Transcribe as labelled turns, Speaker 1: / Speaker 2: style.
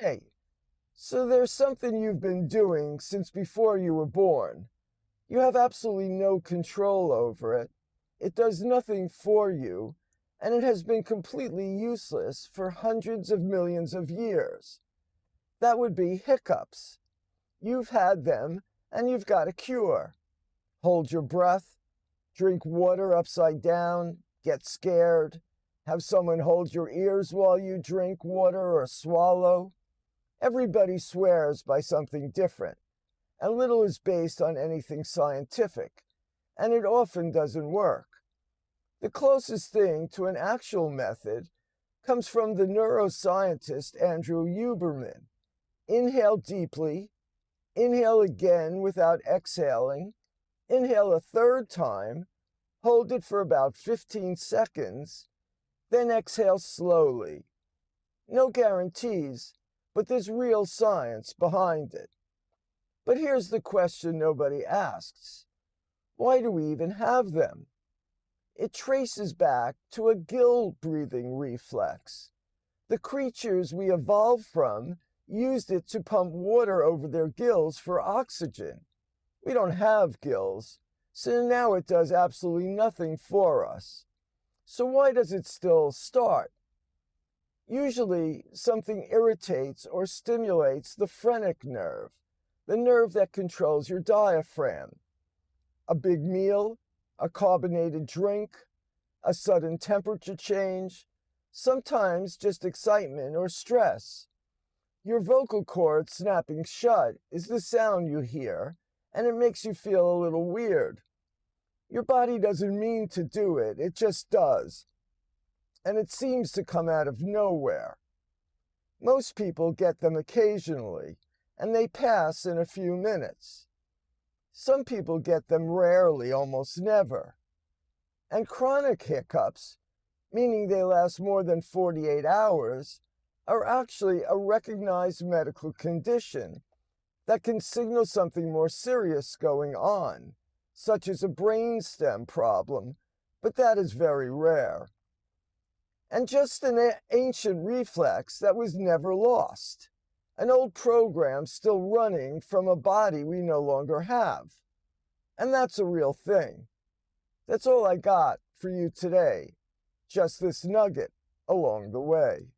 Speaker 1: Hey, so there's something you've been doing since before you were born. You have absolutely no control over it. It does nothing for you, and it has been completely useless for hundreds of millions of years. That would be hiccups. You've had them, and you've got a cure. Hold your breath, drink water upside down, get scared, have someone hold your ears while you drink water or swallow. Everybody swears by something different, and little is based on anything scientific, and it often doesn't work. The closest thing to an actual method comes from the neuroscientist Andrew Huberman. Inhale deeply, inhale again without exhaling, inhale a third time, hold it for about 15 seconds, then exhale slowly. No guarantees, but there's real science behind it. But here's the question nobody asks. Why do we even have them? It traces back to a gill-breathing reflex. The creatures we evolved from used it to pump water over their gills for oxygen. We don't have gills, so now it does absolutely nothing for us. So why does it still start? Usually, something irritates or stimulates the phrenic nerve, the nerve that controls your diaphragm. A big meal, a carbonated drink, a sudden temperature change, sometimes just excitement or stress. Your vocal cord snapping shut is the sound you hear, and it makes you feel a little weird. Your body doesn't mean to do it, it just does. And it seems to come out of nowhere. Most people get them occasionally, and they pass in a few minutes. Some people get them rarely, almost never. And chronic hiccups, meaning they last more than 48 hours, are actually a recognized medical condition that can signal something more serious going on, such as a brainstem problem, but that is very rare. And just an ancient reflex that was never lost. An old program still running from a body we no longer have. And that's a real thing. That's all I got for you today. Just this nugget along the way.